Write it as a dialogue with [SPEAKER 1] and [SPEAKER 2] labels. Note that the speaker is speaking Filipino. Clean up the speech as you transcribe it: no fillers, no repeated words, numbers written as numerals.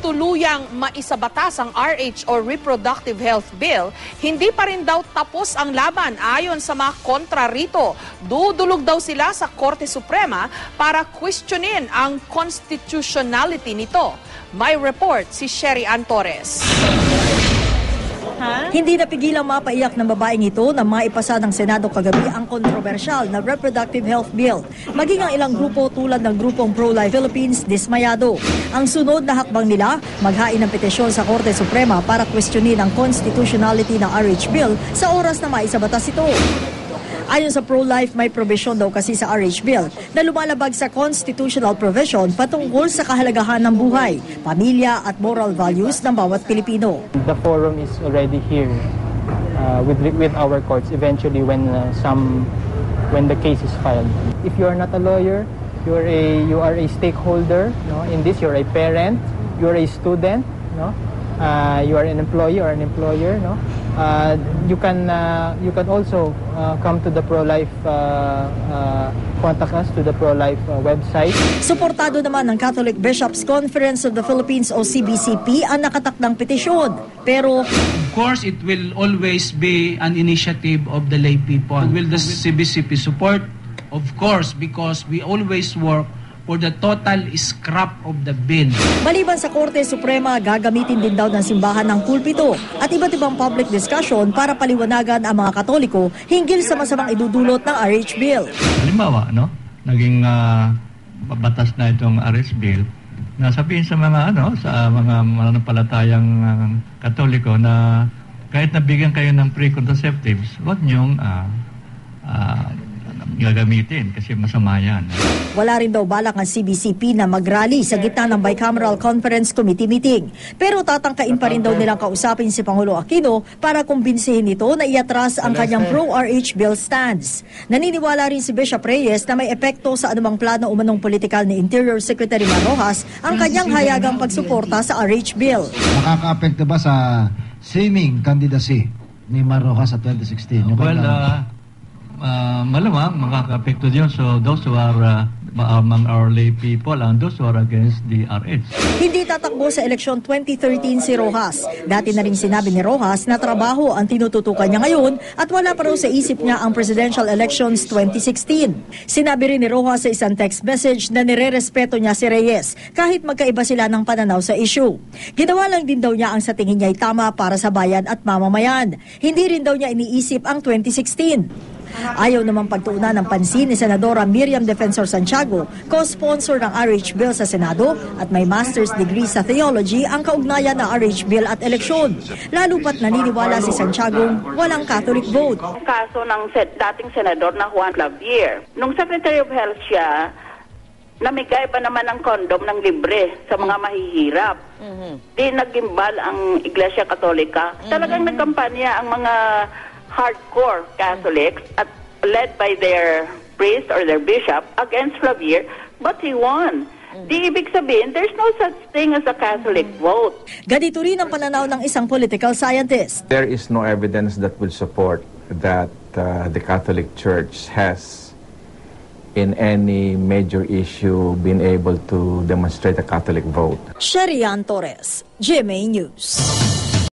[SPEAKER 1] tuluyang maisabatas ang RH o Reproductive Health Bill, hindi pa rin daw tapos ang laban ayon sa mga kontra rito. Dudulog daw sila sa Korte Suprema para questionin ang constitutionality nito. May report si Sherry Ann Torres.
[SPEAKER 2] Hindi napigilang mapaiyak ng babaeng ito na maipasa ng Senado kagabi ang kontrobersyal na Reproductive Health Bill. Maging ang ilang grupo tulad ng grupong Pro-Life Philippines dismayado. Ang sunod na hakbang nila, maghain ng petisyon sa Korte Suprema para questionin ang constitutionality ng RH Bill sa oras na maisabatas ito. Ayon sa Pro-Life, may provision daw kasi sa RH Bill na lumalabag sa constitutional provision patungkol sa kahalagahan ng buhay, pamilya at moral values ng bawat Pilipino.
[SPEAKER 3] The forum is already here with our courts eventually when the case is filed. If you are not a lawyer, you are a stakeholder, no? In this, you're a parent, you're a student, no? You are an employee or an employer, no? You can also come to the Pro-Life, contact us to the Pro-Life website.
[SPEAKER 2] Suportado naman ng Catholic Bishops' Conference of the Philippines o CBCP ang nakatakdang petisyon. Pero
[SPEAKER 4] of course, it will always be an initiative of the lay people. Will the CBCP support? Of course, because we always work for the total scrap of the bill.
[SPEAKER 2] Maliban sa Korte Suprema, gagamitin din daw ng simbahan ng pulpito at iba't ibang public discussion para paliwanagan ang mga Katoliko hinggil sa masamang idudulot ng RH Bill.
[SPEAKER 5] Halimbawa, naging batas na itong RH Bill, na sabihin sa mga mananampalatayang Katoliko na kahit nabigyan kayo ng pre-contraceptives, huwag niyong gagamitin kasi masama yan.
[SPEAKER 2] Wala rin daw balak ang CBCP na mag-rally sa gitna ng Bicameral Conference Committee meeting. Pero tatangkain pa rin daw nilang kausapin si Pangulo Aquino para kumbinsihin ito na iatras ang kanyang pro-RH bill stance. Naniniwala rin si Bishop Reyes na may epekto sa anumang plano umanong politikal ni Interior Secretary Mar Rojas ang kanyang hayagang pagsuporta sa RH bill.
[SPEAKER 6] Makaka-apekto ba sa seeming candidacy ni Mar Rojas sa 2016?
[SPEAKER 5] Malamang makaka-apekto diyon. So those who are among our lay people and those who are against the RH.
[SPEAKER 2] Hindi tatakbo sa eleksyon 2013 si Rojas. Dati na rin sinabi ni Rojas na trabaho ang tinututukan niya ngayon at wala pa raw sa isip niya ang presidential elections 2016. Sinabi rin ni Rojas sa isang text message na nire-respeto niya si Reyes kahit magkaiba sila ng pananaw sa issue. Ginawa lang din daw niya ang sa tingin niya ay tama para sa bayan at mamamayan. Hindi rin daw niya iniisip ang 2016. Ayaw namang pagtuunan ng pansin ni Senadora Miriam Defensor Santiago, co-sponsor ng RH Bill sa Senado at may master's degree sa theology ang kaugnayan ng RH Bill at eleksyon. Lalo pat naniniwala si Santiago walang Catholic vote.
[SPEAKER 7] Ang kaso ng dating Senador na Juan Clavier, nung Secretary of Health siya, namigay pa naman ng kondom ng libre sa mga mahihirap. Di nagimbal ang Iglesia Katolika. Talagang nagkampanya ang mga hardcore Catholics at led by their priest or their bishop against Clavier, but he won. Di ibig sabihin, there's no such thing as a Catholic vote.
[SPEAKER 2] Ganito rin ang pananaw ng isang political scientist.
[SPEAKER 8] There is no evidence that will support that the Catholic Church has in any major issue been able to demonstrate a Catholic vote.
[SPEAKER 2] Sherry Ann Torres, GMA News.